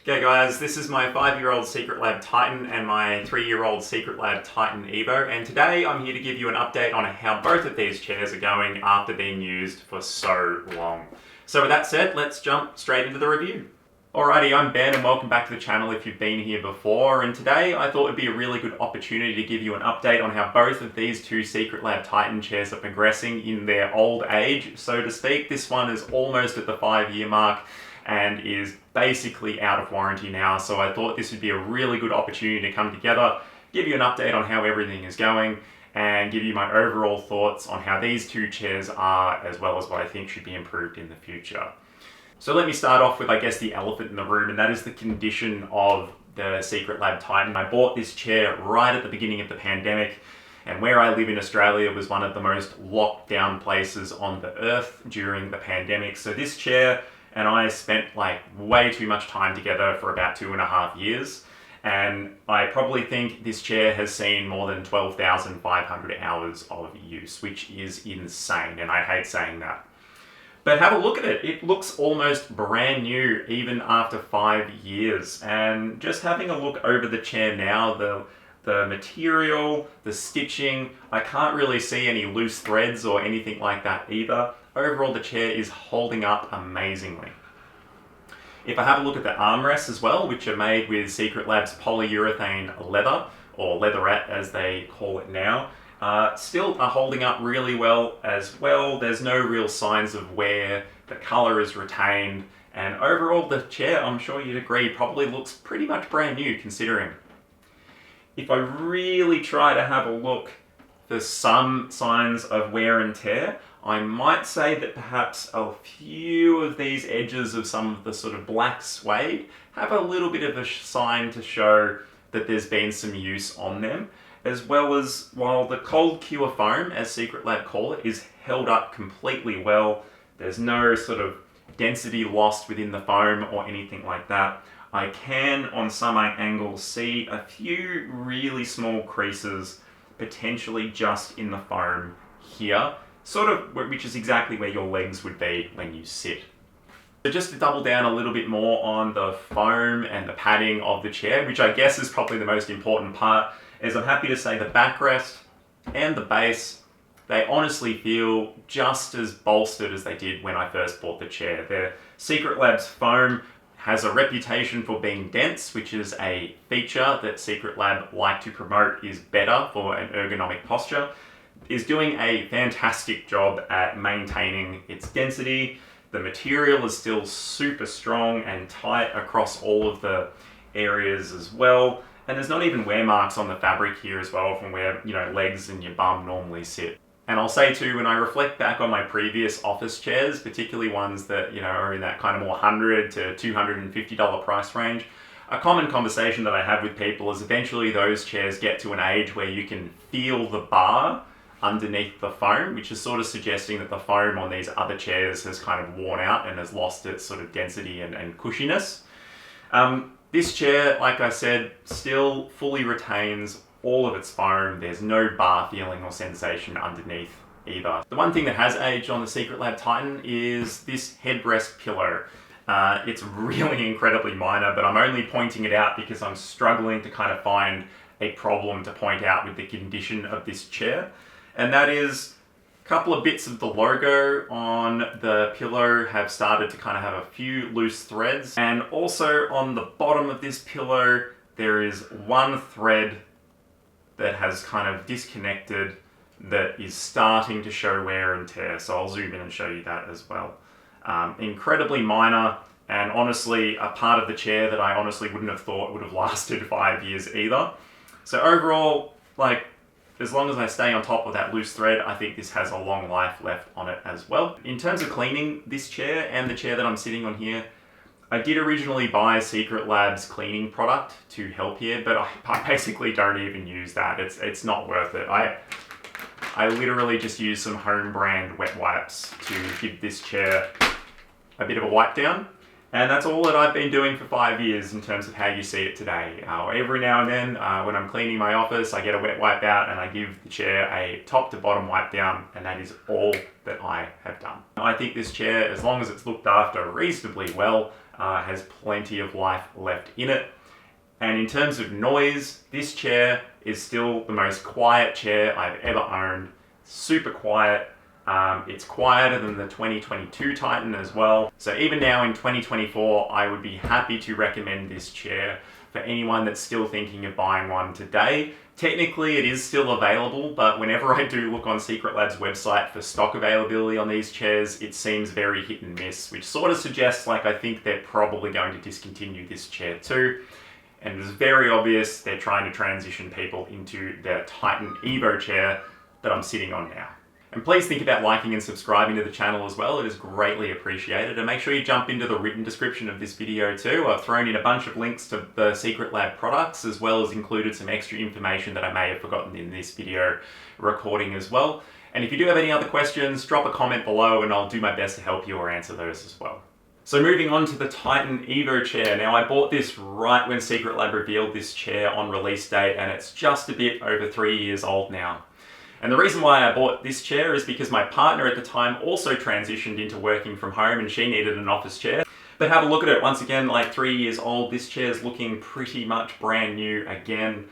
Okay guys, this is my 5-year-old Secretlab Titan and my 3-year-old Secretlab Titan Evo, and today I'm here to give you an update on how both of these chairs are going after being used for so long. So with that said, let's jump straight into the review. Alrighty, I'm Ben and welcome back to the channel if you've been here before, and today I thought it'd be a really good opportunity to give you an update on how both of these two Secretlab Titan chairs are progressing in their old age, so to speak. This one is almost at the 5-year mark and is basically out of warranty now, so I thought this would be a really good opportunity to come together, give you an update on how everything is going, and give you my overall thoughts on how these two chairs are, as well as what I think should be improved in the future. So let me start off with, I guess, the elephant in the room, and that is the condition of the Secretlab Titan. I bought this chair right at the beginning of the pandemic, and where I live in Australia was one of the most locked down places on the earth during the pandemic. So this chair and I spent like way too much time together for about 2.5 years. And I probably think this chair has seen more than 12,500 hours of use, which is insane. And I hate saying that. But have a look at it. It looks almost brand new even after 5 years. And just having a look over the chair now, the material, the stitching, I can't really see any loose threads or anything like that either. Overall, the chair is holding up amazingly. If I have a look at the armrests as well, which are made with Secretlabs polyurethane leather, or Leatherette as they call it now, still are holding up really well as well. There's no real signs of wear, the colour is retained, and overall the chair, I'm sure you'd agree, probably looks pretty much brand new considering. If I really try to have a look for some signs of wear and tear, I might say that perhaps a few of these edges of some of the sort of black suede have a little bit of a sign to show that there's been some use on them, as well as while the cold cure foam, as Secretlab call it, is held up completely well. There's no sort of density lost within the foam or anything like that. I can, on some angles, see a few really small creases, potentially just in the foam here, sort of, which is exactly where your legs would be when you sit. So just to double down a little bit more on the foam and the padding of the chair, which I guess is probably the most important part, is I'm happy to say the backrest and the base, they honestly feel just as bolstered as they did when I first bought the chair. The Secretlabs foam has a reputation for being dense, which is a feature that Secretlab like to promote is better for an ergonomic posture, is doing a fantastic job at maintaining its density. The material is still super strong and tight across all of the areas as well. And there's not even wear marks on the fabric here as well from where, legs and your bum normally sit. And I'll say too, when I reflect back on my previous office chairs, particularly ones that, are in that kind of more $100 to $250 price range, a common conversation that I have with people is eventually those chairs get to an age where you can feel the bar underneath the foam, which is sort of suggesting that the foam on these other chairs has kind of worn out and has lost its sort of density and cushiness. This chair, like I said, still fully retains all of its foam. There's no bar feeling or sensation underneath either. The one thing that has aged on the Secretlab Titan is this headrest pillow. It's really incredibly minor, but I'm only pointing it out because I'm struggling to kind of find a problem to point out with the condition of this chair. And that is a couple of bits of the logo on the pillow have started to kind of have a few loose threads. And also on the bottom of this pillow, there is one thread that has kind of disconnected that is starting to show wear and tear. So I'll zoom in and show you that as well. Incredibly minor, and honestly a part of the chair that I honestly wouldn't have thought would have lasted 5 years either. So overall, as long as I stay on top of that loose thread, I think this has a long life left on it as well. In terms of cleaning this chair and the chair that I'm sitting on here, I did originally buy Secretlabs cleaning product to help here, but I basically don't even use that. It's not worth it. I literally just use some home brand wet wipes to give this chair a bit of a wipe down. And that's all that I've been doing for 5 years in terms of how you see it today. Every now and then, when I'm cleaning my office, I get a wet wipe out and I give the chair a top to bottom wipe down, and that is all that I have done. I think this chair, as long as it's looked after reasonably well, has plenty of life left in it. And in terms of noise, this chair is still the most quiet chair I've ever owned. Super quiet. It's quieter than the 2022 Titan as well. So even now in 2024, I would be happy to recommend this chair for anyone that's still thinking of buying one today. Technically, it is still available, but whenever I do look on Secretlab's website for stock availability on these chairs, it seems very hit and miss, which sort of suggests like I think they're probably going to discontinue this chair too. And it's very obvious they're trying to transition people into their Titan Evo chair that I'm sitting on now. And please think about liking and subscribing to the channel as well. It is greatly appreciated. And make sure you jump into the written description of this video too. I've thrown in a bunch of links to the Secretlab products, as well as included some extra information that I may have forgotten in this video recording as well. And if you do have any other questions, drop a comment below and I'll do my best to help you or answer those as well. So moving on to the Titan Evo chair. Now I bought this right when Secretlab revealed this chair on release date, and it's just a bit over 3 years old now. And the reason why I bought this chair is because my partner at the time also transitioned into working from home and she needed an office chair. But have a look at it, once again, like 3 years old, this chair is looking pretty much brand new again.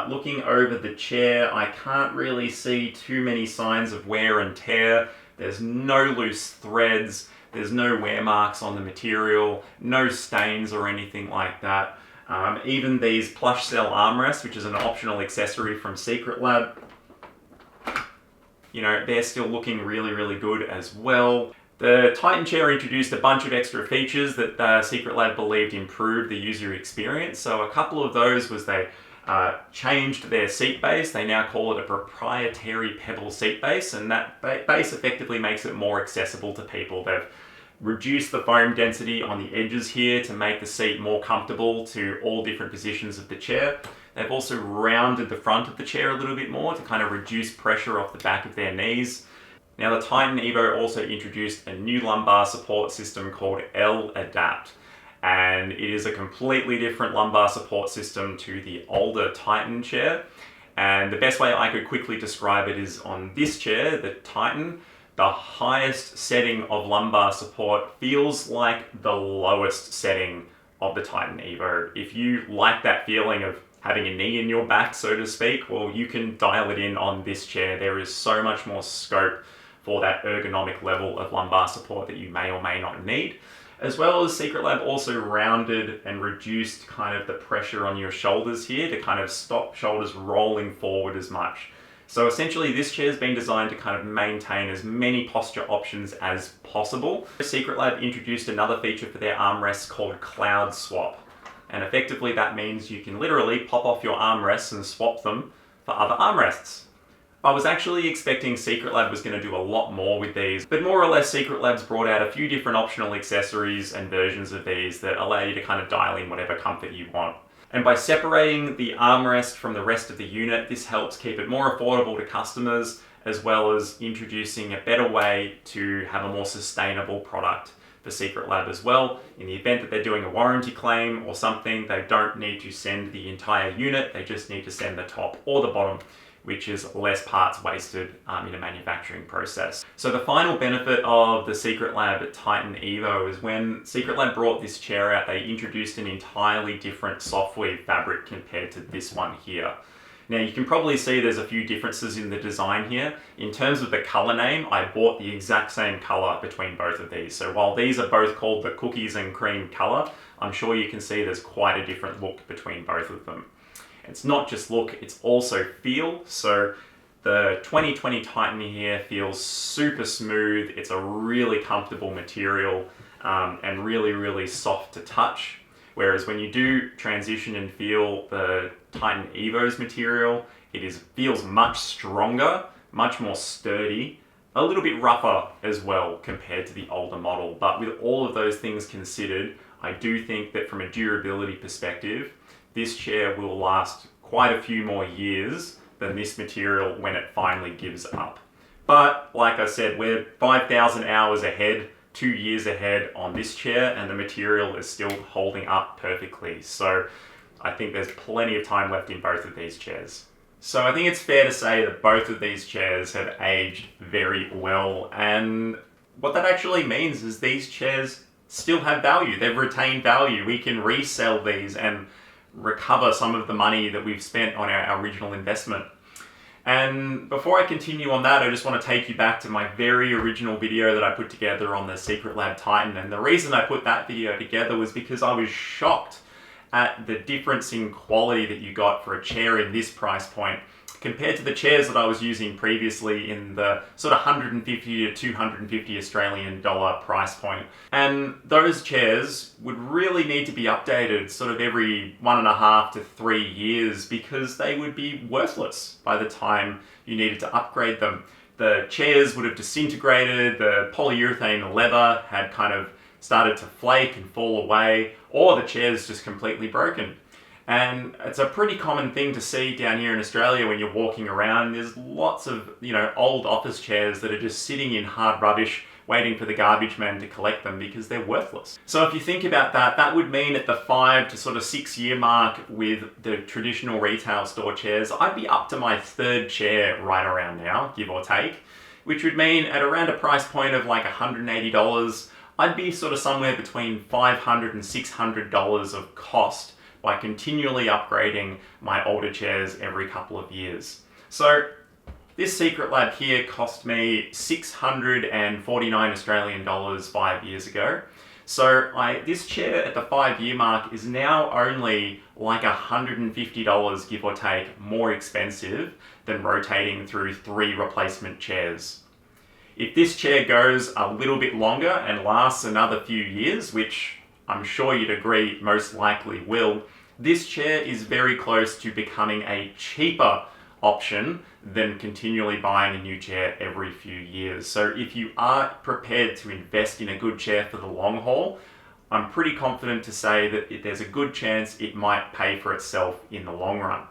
Looking over the chair, I can't really see too many signs of wear and tear. There's no loose threads. There's no wear marks on the material, no stains or anything like that. Even these plush cell armrests, which is an optional accessory from Secretlab, you know, they're still looking really, really good as well. The Titan chair introduced a bunch of extra features that Secretlab believed improved the user experience. So a couple of those was they changed their seat base. They now call it a proprietary pebble seat base, and that base effectively makes it more accessible to people. They've reduced the foam density on the edges here to make the seat more comfortable to all different positions of the chair. They've also rounded the front of the chair a little bit more to kind of reduce pressure off the back of their knees. Now the Titan Evo also introduced a new lumbar support system called L-Adapt. And it is a completely different lumbar support system to the older Titan chair. And the best way I could quickly describe it is on this chair, the Titan, the highest setting of lumbar support feels like the lowest setting of the Titan Evo. If you like that feeling of having a knee in your back, so to speak, well, you can dial it in on this chair. There is so much more scope for that ergonomic level of lumbar support that you may or may not need. As well as Secretlab also rounded and reduced kind of the pressure on your shoulders here to kind of stop shoulders rolling forward as much. So essentially this chair has been designed to kind of maintain as many posture options as possible. Secretlab introduced another feature for their armrests called Cloud Swap. And effectively that means you can literally pop off your armrests and swap them for other armrests. I was actually expecting Secretlab was going to do a lot more with these, but more or less Secretlab's brought out a few different optional accessories and versions of these that allow you to kind of dial in whatever comfort you want. And by separating the armrest from the rest of the unit, this helps keep it more affordable to customers, as well as introducing a better way to have a more sustainable product for Secretlab as well. In the event that they're doing a warranty claim or something, they don't need to send the entire unit, they just need to send the top or the bottom, which is less parts wasted in a manufacturing process. So the final benefit of the Secretlab Titan Evo is when Secretlab brought this chair out, they introduced an entirely different Softweave fabric compared to this one here. Now you can probably see there's a few differences in the design here. In terms of the color name, I bought the exact same color between both of these. So while these are both called the cookies and cream color, I'm sure you can see there's quite a different look between both of them. It's not just look, it's also feel. So the 2020 Titan here feels super smooth. It's a really comfortable material and really, really soft to touch. Whereas when you do transition and feel the Titan Evo's material, it feels much stronger, much more sturdy, a little bit rougher as well compared to the older model. But with all of those things considered, I do think that from a durability perspective, this chair will last quite a few more years than this material when it finally gives up. But like I said, we're 5,000 hours ahead, 2 years ahead on this chair, and the material is still holding up perfectly. So I think there's plenty of time left in both of these chairs. So I think it's fair to say that both of these chairs have aged very well, and what that actually means is these chairs still have value. They've retained value. We can resell these and recover some of the money that we've spent on our original investment. And before I continue on that, I just want to take you back to my very original video that I put together on the Secretlab Titan. And the reason I put that video together was because I was shocked at the difference in quality that you got for a chair in this price point compared to the chairs that I was using previously in the sort of 150 to 250 Australian dollar price point. And those chairs would really need to be updated sort of every 1.5 to 3 years because they would be worthless by the time you needed to upgrade them. The chairs would have disintegrated, the polyurethane leather had kind of started to flake and fall away, or the chair's just completely broken. And it's a pretty common thing to see down here in Australia when you're walking around. There's lots of, old office chairs that are just sitting in hard rubbish waiting for the garbage man to collect them because they're worthless. So if you think about that, that would mean at the 5 to sort of 6 year mark with the traditional retail store chairs, I'd be up to my third chair right around now, give or take, which would mean at around a price point of like $180, I'd be sort of somewhere between $500 and $600 of cost by continually upgrading my older chairs every couple of years. So this Secretlab here cost me 649 Australian dollars 5 years ago. So this chair at the 5 year mark is now only like $150, give or take, more expensive than rotating through 3 replacement chairs. If this chair goes a little bit longer and lasts another few years, which I'm sure you'd agree most likely will, this chair is very close to becoming a cheaper option than continually buying a new chair every few years. So if you are prepared to invest in a good chair for the long haul, I'm pretty confident to say that there's a good chance it might pay for itself in the long run.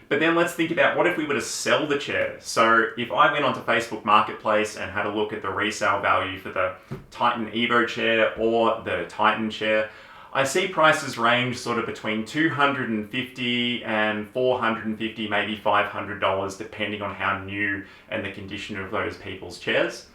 But then let's think about what if we were to sell the chair. So if I went onto Facebook Marketplace and had a look at the resale value for the Titan Evo chair or the Titan chair, I see prices range sort of between $250 and $450, maybe $500, depending on how new and the condition of those people's chairs.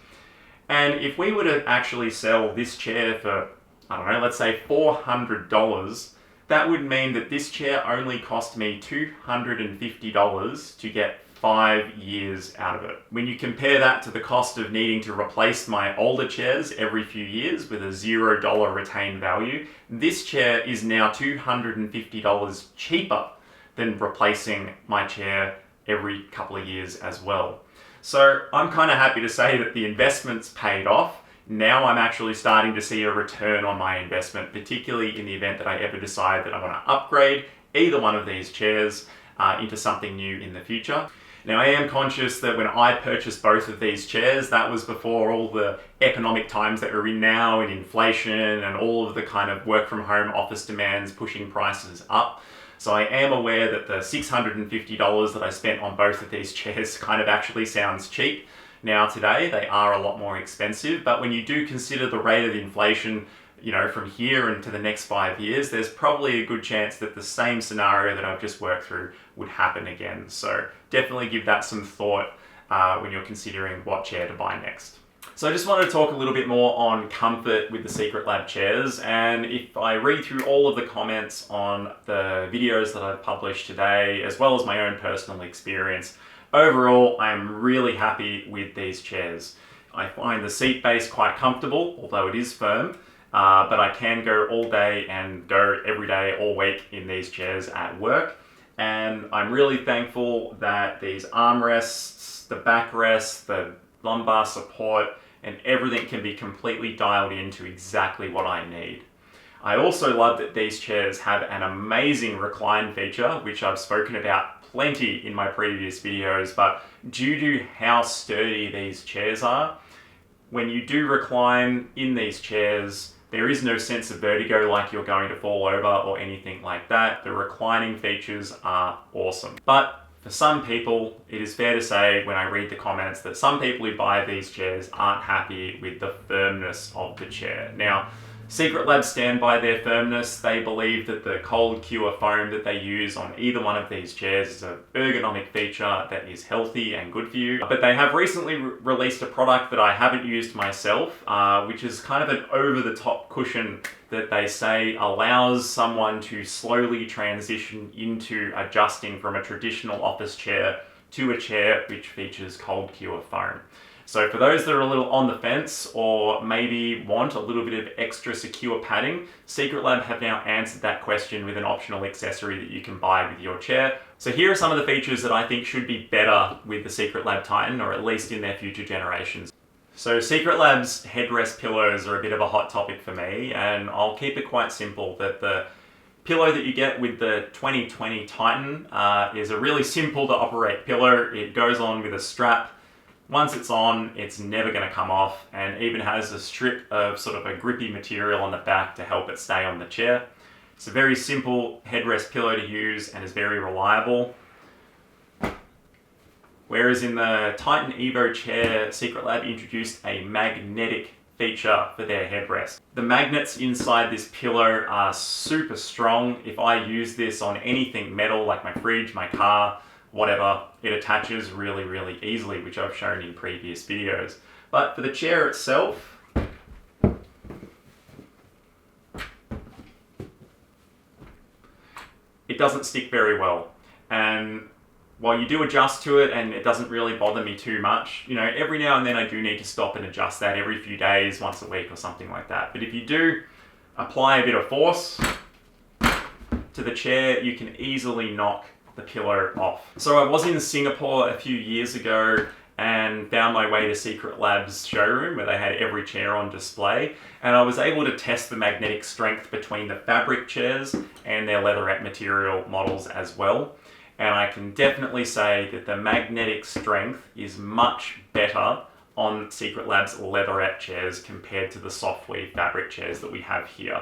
And if we were to actually sell this chair for, I don't know, let's say $400, that would mean that this chair only cost me $250 to get 5 years out of it. When you compare that to the cost of needing to replace my older chairs every few years with a $0 retained value, this chair is now $250 cheaper than replacing my chair every couple of years as well. So I'm kind of happy to say that the investment's paid off. Now I'm actually starting to see a return on my investment, particularly in the event that I ever decide that I want to upgrade either one of these chairs into something new in the future. Now I am conscious that when I purchased both of these chairs, that was before all the economic times that we're in now and inflation and all of the kind of work from home office demands pushing prices up. So I am aware that the $650 that I spent on both of these chairs kind of actually sounds cheap. Now today they are a lot more expensive, but when you do consider the rate of inflation, from here into the next 5 years, there's probably a good chance that the same scenario that I've just worked through would happen again. So definitely give that some thought when you're considering what chair to buy next. So I just wanted to talk a little bit more on comfort with the Secretlab chairs, and if I read through all of the comments on the videos that I've published today, as well as my own personal experience, overall I'm really happy with these chairs. I find the seat base quite comfortable, although it is firm. But I can go all day and go every day, all week in these chairs at work. And I'm really thankful that these armrests, the backrests, the lumbar support, and everything can be completely dialed into exactly what I need. I also love that these chairs have an amazing recline feature, which I've spoken about plenty in my previous videos, but due to how sturdy these chairs are, when you do recline in these chairs, there is no sense of vertigo like you're going to fall over or anything like that. The reclining features are awesome. But for some people, it is fair to say when I read the comments that some people who buy these chairs aren't happy with the firmness of the chair. Now, Secretlabs stand by their firmness. They believe that the cold cure foam that they use on either one of these chairs is an ergonomic feature that is healthy and good for you. But they have recently released a product that I haven't used myself, which is kind of an over-the-top cushion that they say allows someone to slowly transition into adjusting from a traditional office chair to a chair which features cold cure foam. So for those that are a little on the fence or maybe want a little bit of extra secure padding, Secretlab have now answered that question with an optional accessory that you can buy with your chair. So here are some of the features that I think should be better with the Secretlab Titan, or at least in their future generations. So Secretlab's headrest pillows are a bit of a hot topic for me, and I'll keep it quite simple that the pillow that you get with the 2020 Titan is a really simple to operate pillow. It goes on with a strap. Once it's on, it's never going to come off, and even has a strip of sort of a grippy material on the back to help it stay on the chair. It's a very simple headrest pillow to use and is very reliable. Whereas in the Titan Evo chair, Secretlab introduced a magnetic feature for their headrest. The magnets inside this pillow are super strong. If I use this on anything metal like my fridge, my car, whatever, it attaches really, really easily, which I've shown in previous videos. But for the chair itself, it doesn't stick very well. And while you do adjust to it and it doesn't really bother me too much, you know, every now and then I do need to stop and adjust that every few days, once a week or something like that. But if you do apply a bit of force to the chair, you can easily knock the pillow off. So I was in Singapore a few years ago and found my way to Secretlabs showroom where they had every chair on display, and I was able to test the magnetic strength between the fabric chairs and their leatherette material models as well. And I can definitely say that the magnetic strength is much better on Secretlabs leatherette chairs compared to the Softweave fabric chairs that we have here.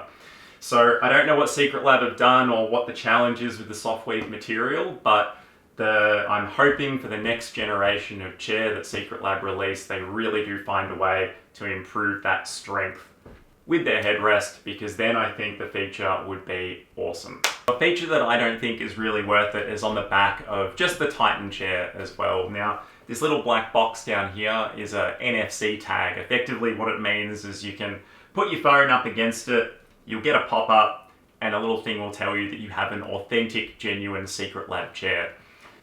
So I don't know what Secretlab have done or what the challenge is with the Softweave material, but I'm hoping for the next generation of chair that Secretlab release, they really do find a way to improve that strength with their headrest, because then I think the feature would be awesome. A feature that I don't think is really worth it is on the back of just the Titan chair as well. Now, this little black box down here is a NFC tag. Effectively what it means is you can put your phone up against it, you'll get a pop-up, and a little thing will tell you that you have an authentic, genuine Secretlab chair.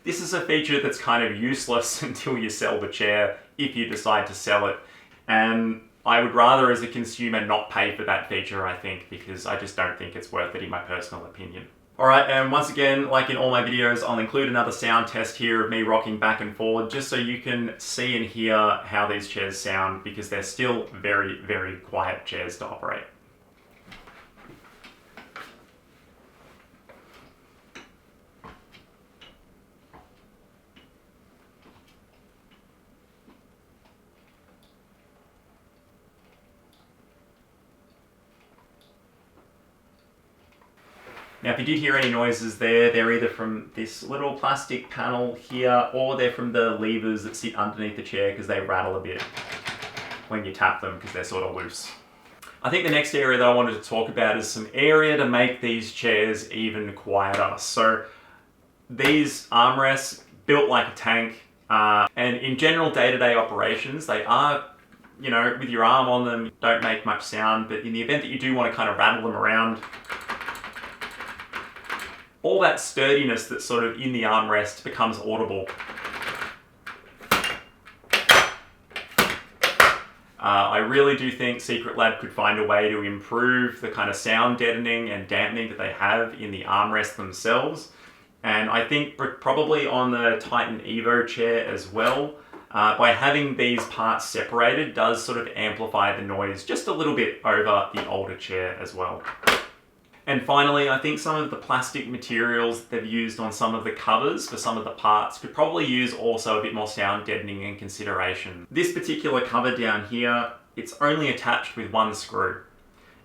This is a feature that's kind of useless until you sell the chair, if you decide to sell it. And I would rather, as a consumer, not pay for that feature, I think, because I just don't think it's worth it in my personal opinion. Alright, and once again, like in all my videos, I'll include another sound test here of me rocking back and forward, just so you can see and hear how these chairs sound, because they're still very, very quiet chairs to operate. Now, if you did hear any noises there, they're either from this little plastic panel here, or they're from the levers that sit underneath the chair, because they rattle a bit when you tap them, because they're sort of loose. I think the next area that I wanted to talk about is some area to make these chairs even quieter. So these armrests, built like a tank, and in general day-to-day operations, they are, you know, with your arm on them, don't make much sound, but in the event that you do want to kind of rattle them around, all that sturdiness that's sort of in the armrest becomes audible. I really do think Secretlab could find a way to improve the kind of sound deadening and dampening that they have in the armrests themselves. And I think probably on the Titan Evo chair as well, by having these parts separated does sort of amplify the noise just a little bit over the older chair as well. And finally, I think some of the plastic materials they've used on some of the covers for some of the parts could probably use also a bit more sound deadening and consideration. This particular cover down here, it's only attached with one screw.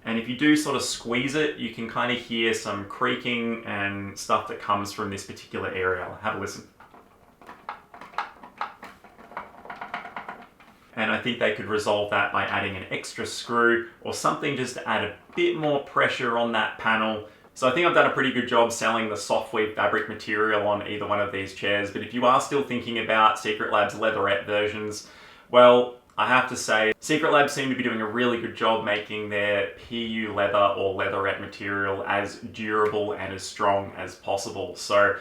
And if you do sort of squeeze it, you can kind of hear some creaking and stuff that comes from this particular area. Have a listen. And I think think they could resolve that by adding an extra screw or something just to add a bit more pressure on that panel. So I think I've done a pretty good job selling the Softweave fabric material on either one of these chairs, but if you are still thinking about Secretlabs Leatherette versions, well, I have to say, Secretlabs seem to be doing a really good job making their PU leather or leatherette material as durable and as strong as possible. So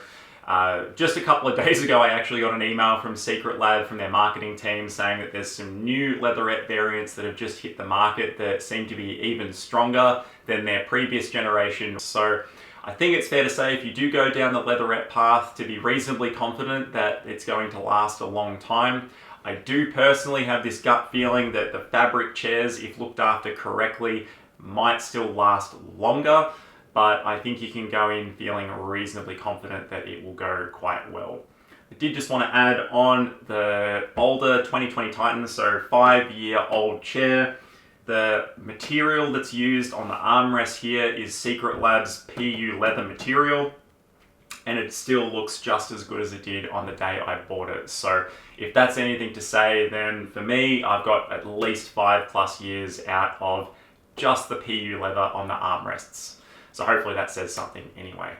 just a couple of days ago, I actually got an email from Secretlab from their marketing team saying that there's some new leatherette variants that have just hit the market that seem to be even stronger than their previous generation. So I think it's fair to say if you do go down the leatherette path, to be reasonably confident that it's going to last a long time. I do personally have this gut feeling that the fabric chairs, if looked after correctly, might still last longer, but I think you can go in feeling reasonably confident that it will go quite well. I did just want to add on the older 2020 Titan, so 5-year-old chair. The material that's used on the armrest here is Secretlabs PU leather material, and it still looks just as good as it did on the day I bought it. So if that's anything to say, then for me, I've got at least 5+ years out of just the PU leather on the armrests. So hopefully that says something anyway.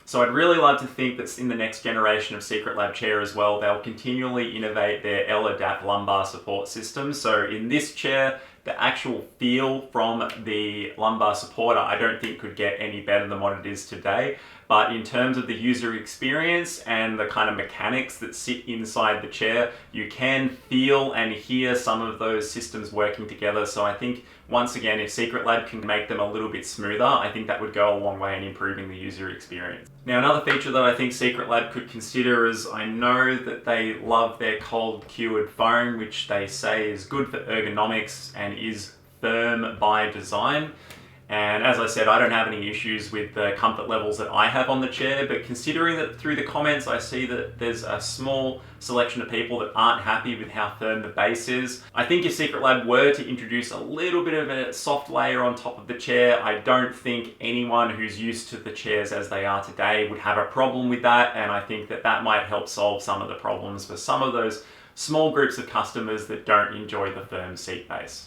So I'd really love to think that in the next generation of Secretlab chair as well, they'll continually innovate their L-Adapt lumbar support system. So in this chair, the actual feel from the lumbar supporter, I don't think could get any better than what it is today. But in terms of the user experience and the kind of mechanics that sit inside the chair, you can feel and hear some of those systems working together. So I think, once again, if Secretlab can make them a little bit smoother, I think that would go a long way in improving the user experience. Now, another feature that I think Secretlab could consider is, I know that they love their cold cured foam, which they say is good for ergonomics and is firm by design. And as I said, I don't have any issues with the comfort levels that I have on the chair, but considering that through the comments I see that there's a small selection of people that aren't happy with how firm the base is, I think if Secretlab were to introduce a little bit of a soft layer on top of the chair, I don't think anyone who's used to the chairs as they are today would have a problem with that, and I think that that might help solve some of the problems for some of those small groups of customers that don't enjoy the firm seat base.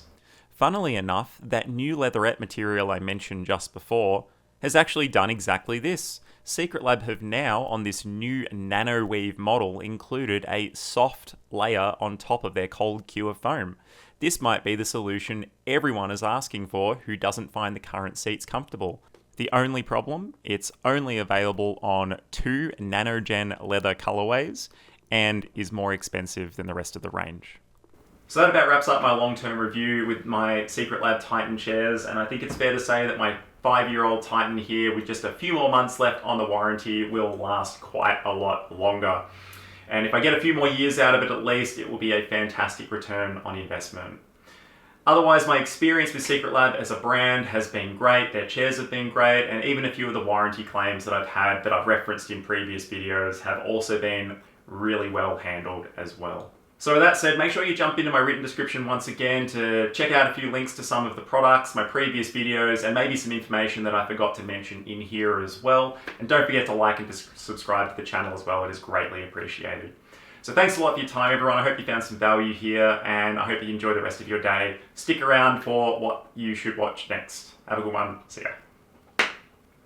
Funnily enough, that new leatherette material I mentioned just before has actually done exactly this. Secretlab have now, on this new NanoWeave model, included a soft layer on top of their cold cure foam. This might be the solution everyone is asking for who doesn't find the current seats comfortable. The only problem, it's only available on 2 Nanogen leather colorways and is more expensive than the rest of the range. So that about wraps up my long-term review with my Secretlab Titan chairs, and I think it's fair to say that my 5-year-old Titan here, with just a few more months left on the warranty, will last quite a lot longer. And if I get a few more years out of it at least, it will be a fantastic return on investment. Otherwise, my experience with Secretlab as a brand has been great, their chairs have been great, and even a few of the warranty claims that I've had that I've referenced in previous videos have also been really well handled as well. So with that said, make sure you jump into my written description once again to check out a few links to some of the products, my previous videos, and maybe some information that I forgot to mention in here as well. And don't forget to like and subscribe to the channel as well, it is greatly appreciated. So thanks a lot for your time, everyone. I hope you found some value here, and I hope you enjoy the rest of your day. Stick around for what you should watch next. Have a good one. See ya.